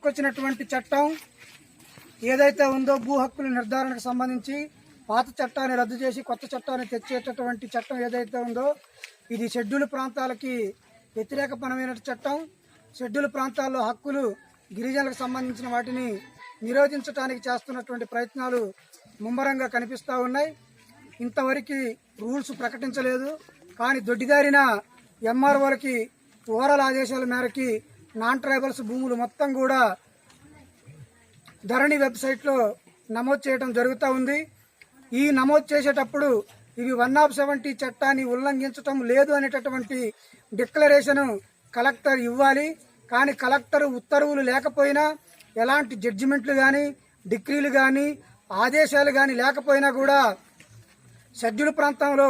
తీసుకొచ్చినటువంటి చట్టం ఏదైతే ఉందో భూ హక్కుల నిర్ధారణకు సంబంధించి పాత చట్టాన్ని రద్దు చేసి కొత్త చట్టాన్ని తెచ్చేటటువంటి చట్టం ఏదైతే ఉందో ఇది షెడ్యూల్ ప్రాంతాలకి వ్యతిరేకపరమైన చట్టం. షెడ్యూల్ ప్రాంతాల్లో హక్కులు గిరిజనులకు సంబంధించిన వాటిని నిరోధించడానికి చేస్తున్నటువంటి ప్రయత్నాలు ముమ్మరంగా కనిపిస్తూ ఉన్నాయి. ఇంతవరకు రూల్స్ ప్రకటించలేదు, కానీ దొడ్డిదారిన ఎంఆర్ఓలకి ఓరల్ ఆదేశాల మేరకి నాన్ ట్రైబల్స్ భూములు మొత్తం కూడా ధరణి వెబ్సైట్లో నమోదు చేయడం జరుగుతూ ఉంది. ఈ నమోదు చేసేటప్పుడు ఇవి 170 చట్టాన్ని ఉల్లంఘించటం లేదు అనేటటువంటి డిక్లరేషన్ కలెక్టర్ ఇవ్వాలి. కానీ కలెక్టర్ ఉత్తర్వులు లేకపోయినా, ఎలాంటి జడ్జిమెంట్లు కానీ డిగ్రీలు కానీ ఆదేశాలు కానీ లేకపోయినా కూడా షెడ్యూల్ ప్రాంతంలో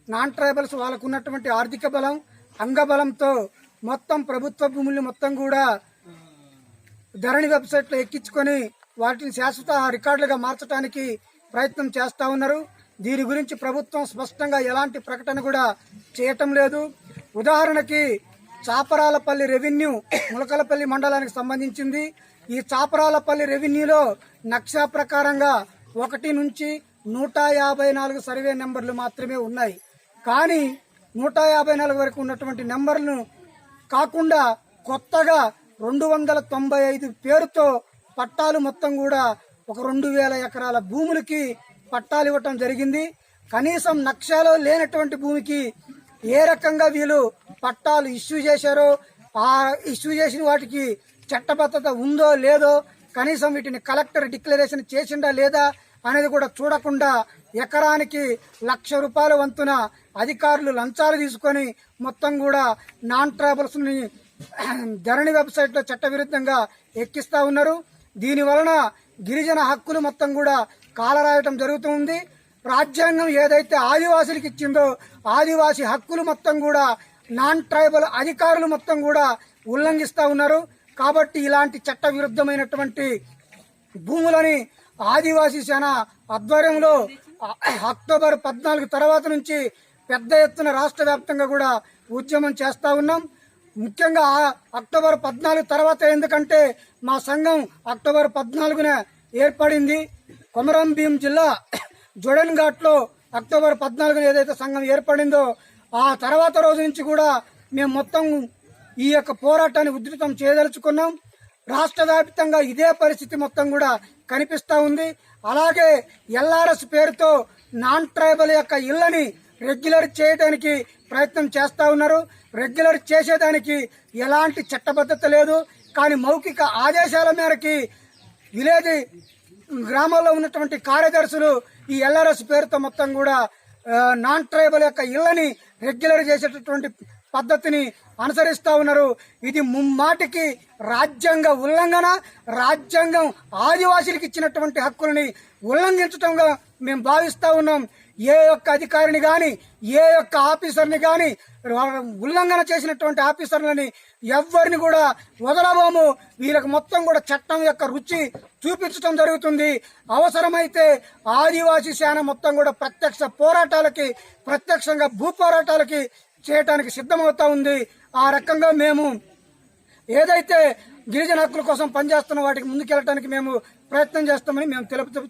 నాన్ ట్రైబల్స్ వాళ్ళకు ఉన్నటువంటి ఆర్థిక బలం అంగబలంతో మొత్తం ప్రభుత్వ భూముల్ని మొత్తం కూడా ధరణి వెబ్సైట్లో ఎక్కించుకొని వాటిని శాశ్వత రికార్డులుగా మార్చడానికి ప్రయత్నం చేస్తూ ఉన్నారు. దీని గురించి ప్రభుత్వం స్పష్టంగా ఎలాంటి ప్రకటన కూడా చేయటం లేదు. ఉదాహరణకి చాపరాలపల్లి రెవెన్యూ ములకలపల్లి మండలానికి సంబంధించింది. ఈ చాపరాలపల్లి రెవెన్యూలో నక్షా ప్రకారంగా 1 నుంచి 154 సర్వే నెంబర్లు మాత్రమే ఉన్నాయి. కానీ 154 వరకు ఉన్నటువంటి నెంబర్లను కాకుండా కొత్తగా 295 పేరుతో పట్టాలు మొత్తం కూడా ఒక 2000 ఎకరాల భూములకి పట్టాలు ఇవ్వటం జరిగింది. కనీసం నక్షాలో లేనటువంటి భూమికి ఏ రకంగా వీళ్ళు పట్టాలు ఇష్యూ చేశారో, ఆ ఇష్యూ చేసిన వాటికి చట్టబద్ధత ఉందో లేదో, కనీసం వీటిని కలెక్టర్ డిక్లరేషన్ చేసిందా లేదా అనేది కూడా చూడకుండా ఎకరానికి ₹1,00,000 వంతున అధికారులు లంచాలు తీసుకొని మొత్తం కూడా నాన్ ట్రైబల్స్ ని ధరణి వెబ్సైట్ లో చట్టవిరుద్ధంగా ఎక్కిస్తా ఉన్నారు. దీని వలన గిరిజన హక్కులు మొత్తం కూడా కాలరాయటం జరుగుతుంది. రాజ్యాంగం ఏదైతే ఆదివాసులకు ఇచ్చిందో ఆదివాసీ హక్కులు మొత్తం కూడా నాన్ ట్రైబల్ అధికారులు మొత్తం కూడా ఉల్లంఘిస్తా ఉన్నారు. కాబట్టి ఇలాంటి చట్ట విరుద్ధమైనటువంటి భూములని ఆదివాసీ సేన ఆధ్వర్యంలో అక్టోబర్ 14 తర్వాత నుంచి పెద్ద ఎత్తున రాష్ట్ర వ్యాప్తంగా కూడా ఉద్యమం చేస్తా ఉన్నాం. ముఖ్యంగా అక్టోబర్ 14 తర్వాత, ఎందుకంటే మా సంఘం అక్టోబర్ 14న ఏర్పడింది. కొమరం భీం జిల్లా జోడెన్ ఘాట్ లో అక్టోబర్ 14న ఏదైతే సంఘం ఏర్పడిందో ఆ తర్వాత రోజు నుంచి కూడా మేము మొత్తం ఈ యొక్క పోరాటాన్ని ఉధృతం చేయదలుచుకున్నాం. రాష్ట్ర వ్యాప్తంగా ఇదే పరిస్థితి మొత్తం కూడా కనిపిస్తా ఉంది. అలాగే ఎల్ఆర్ఎస్ పేరుతో నాన్ ట్రైబల్ యొక్క ఇళ్లని రెగ్యులర్ చేయడానికి ప్రయత్నం చేస్తా ఉన్నారు. రెగ్యులర్ చేసేదానికి ఎలాంటి చట్టబద్ధత లేదు. కానీ మౌఖిక ఆదేశాల మేరకి విలేజ్ గ్రామాల్లో ఉన్నటువంటి కార్యదర్శులు ఈ ఎల్ఆర్ఎస్ పేరుతో మొత్తం కూడా నాన్ ట్రైబల్ యొక్క ఇళ్లని రెగ్యులర్ చేసేటటువంటి పద్ధతిని అనుసరిస్తా ఉన్నారు. ఇది ముమ్మాటికి రాజ్యాంగ ఉల్లంఘన. రాజ్యాంగం ఆదివాసీలకు ఇచ్చినటువంటి హక్కులని ఉల్లంఘించడంగా మేము భావిస్తా ఉన్నాం. ఏ యొక్క అధికారిని గాని ఏ యొక్క ఆఫీసర్ని గాని ఉల్లంఘన చేసినటువంటి ఆఫీసర్లని ఎవరిని కూడా వదలబోము. వీళ్ళకి మొత్తం కూడా చట్టం యొక్క రుచి చూపించడం జరుగుతుంది. అవసరమైతే ఆదివాసీ సేన మొత్తం కూడా ప్రత్యక్ష పోరాటాలకి, ప్రత్యక్షంగా భూ పోరాటాలకి చేయటానికి సిద్ధమవుతా ఉంది. ఆ రకంగా మేము ఏదైతే గిరిజన హక్కుల కోసం పనిచేస్తున్న వాటికి ముందుకెళ్ళడానికి మేము ప్రయత్నం చేస్తామని మేము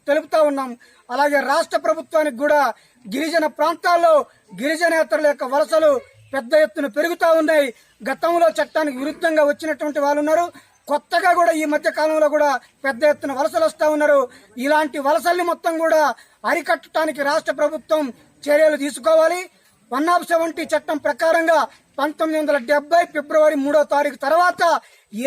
తెలుపుతా ఉన్నాం. అలాగే రాష్ట్ర ప్రభుత్వానికి కూడా గిరిజన ప్రాంతాల్లో గిరిజనేతరుల యొక్క వలసలు పెద్ద ఎత్తున పెరుగుతా ఉన్నాయి. గతంలో చట్టానికి విరుద్ధంగా వచ్చినటువంటి వాళ్ళు ఉన్నారు. కొత్తగా కూడా ఈ మధ్య కాలంలో కూడా పెద్ద ఎత్తున వలసలు వస్తా ఉన్నారు. ఇలాంటి వలసల్ని మొత్తం కూడా అరికట్టడానికి రాష్ట్ర ప్రభుత్వం చర్యలు తీసుకోవాలి. 170 చట్టం ప్రకారంగా 1970 ఫిబ్రవరి 3వ తారీఖు తర్వాత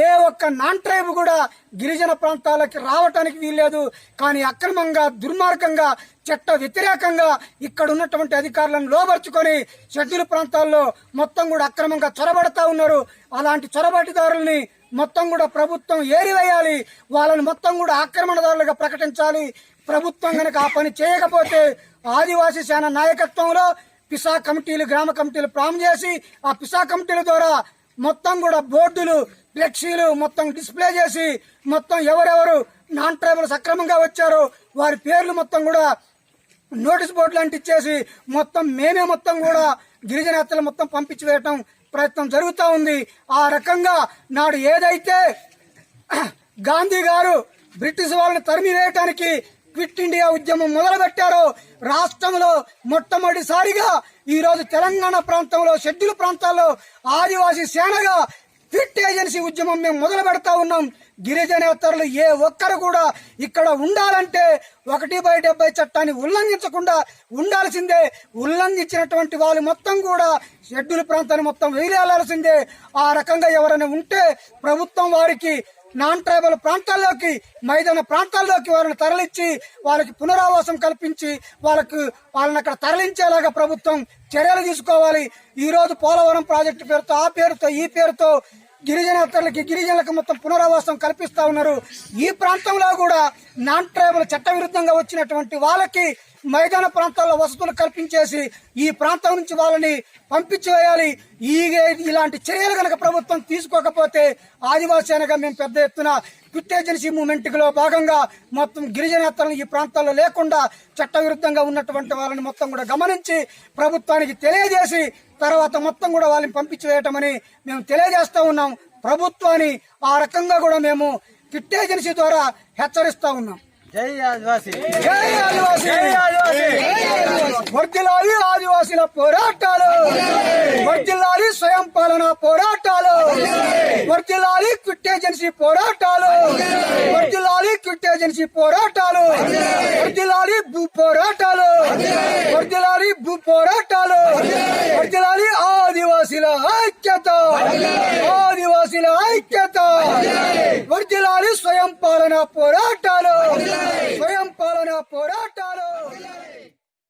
ఏ ఒక్క నాన్ ట్రైబ్ కూడా గిరిజన ప్రాంతాలకి రావటానికి వీల్లేదు. కానీ అక్రమంగా, దుర్మార్గంగా, చట్ట వ్యతిరేకంగా ఇక్కడ ఉన్నటువంటి అధికారులను లోబర్చుకొని షెడ్యూల్ ప్రాంతాల్లో మొత్తం కూడా అక్రమంగా చొరబడతా ఉన్నారు. అలాంటి చొరబాటుదారుల్ని మొత్తం కూడా ప్రభుత్వం ఏరివేయాలి. వాళ్ళని మొత్తం కూడా ఆక్రమణదారులుగా ప్రకటించాలి. ప్రభుత్వం కనుక ఆ పని చేయకపోతే ఆదివాసీ సేన నాయకత్వంలో పిసా కమిటీలు, గ్రామ కమిటీలు ఫామ్ చేసి ఆ పిసా కమిటీల ద్వారా మొత్తం కూడా బోర్డులు, ఫ్లెక్సీలు మొత్తం డిస్ప్లే చేసి మొత్తం ఎవరెవరు నాన్ ట్రైబల్స్ అక్రమంగా వచ్చారో వారి పేర్లు మొత్తం కూడా నోటీస్ బోర్డు లాంటి ఇచ్చేసి మొత్తం మేమే మొత్తం కూడా గిరిజనేతలు మొత్తం పంపించి వేయటం ప్రయత్నం జరుగుతూ ఉంది. ఆ రకంగా నాడు ఏదైతే గాంధీ గారు బ్రిటిష్ వాళ్ళని తరిమివేయటానికి క్విట్ ఇండియా ఉద్యమం మొదలుపెట్టారో రాష్ట్రంలో మొట్టమొదటిసారిగా ఈ రోజు తెలంగాణ ప్రాంతంలో షెడ్యూల్ ప్రాంతాల్లో ఆదివాసీ సేనగా క్విట్ ఏజెన్సీ ఉద్యమం మేము మొదలు పెడతా ఉన్నాం. గిరిజనేతరులు ఏ ఒక్కరు కూడా ఇక్కడ ఉండాలంటే 1/70 చట్టాన్ని ఉల్లంఘించకుండా ఉండాల్సిందే. ఉల్లంఘించినటువంటి వాళ్ళు మొత్తం కూడా షెడ్యూల్ ప్రాంతాన్ని మొత్తం వదిలేయాల్సిందే. ఆ రకంగా ఎవరైనా ఉంటే ప్రభుత్వం వారికి నాన్ ట్రైబల్ ప్రాంతాల్లోకి, మైదాన ప్రాంతాల్లోకి వారిని తరలించి వాళ్ళకి పునరావాసం కల్పించి వాళ్ళని అక్కడ తరలించేలాగా ప్రభుత్వం చర్యలు తీసుకోవాలి. ఈ రోజు పోలవరం ప్రాజెక్టు పేరుతో, ఆ పేరుతో, ఈ పేరుతో గిరిజనులకు మొత్తం పునరావాసం కల్పిస్తా ఉన్నారు. ఈ ప్రాంతంలో కూడా నాన్ ట్రైబల్ చట్టవిరుద్ధంగా వచ్చినటువంటి వాళ్ళకి మైదాన ప్రాంతాల్లో వసతులు కల్పించేసి ఈ ప్రాంతం నుంచి వాళ్ళని పంపించేయాలి. ఇలాంటి చర్యలు కనుక ప్రభుత్వం తీసుకోకపోతే ఆదివాసీ అనగా మేము పెద్ద ఎత్తున క్విట్ ఏజెన్సీ మూవ్మెంట్ లో భాగంగా మొత్తం గిరిజనేతలను ఈ ప్రాంతాల్లో లేకుండా చట్టవిరుద్ధంగా ఉన్నటువంటి వాళ్ళని మొత్తం కూడా గమనించి ప్రభుత్వానికి తెలియజేసి తర్వాత మొత్తం కూడా వాళ్ళని పంపించివేయటమని మేము తెలియజేస్తా ఉన్నాం. ప్రభుత్వాన్ని ఆ రకంగా కూడా మేము క్విట్ ఏజెన్సీ ద్వారా హెచ్చరిస్తా ఉన్నాం. జై ఆదివాసీ, జై ఆదివాసీ, వర్ధిల్లాలి ఆదివాసీల పోరాటాలు, వర్ధిల్లాలి స్వయం పాలన పోరాటాలు, వర్ధిల్లాలి క్విట్ ఏజెన్సీ పోరాటాలు, వర్ధిల్లాలి క్విట్ ఏజెన్సీ పోరాటాలు, వర్ధిల్లాలి భూ పోరాటాలు, వర్ధిల్లాలి భూ పోరాటాలు, వర్ధిల్లాలి ఆదివాసీల ఐక్యత, ఆదివాసీల ఐక్యత, వర్ధిల్లాలి స్వయం పాలన పోరాటాలు.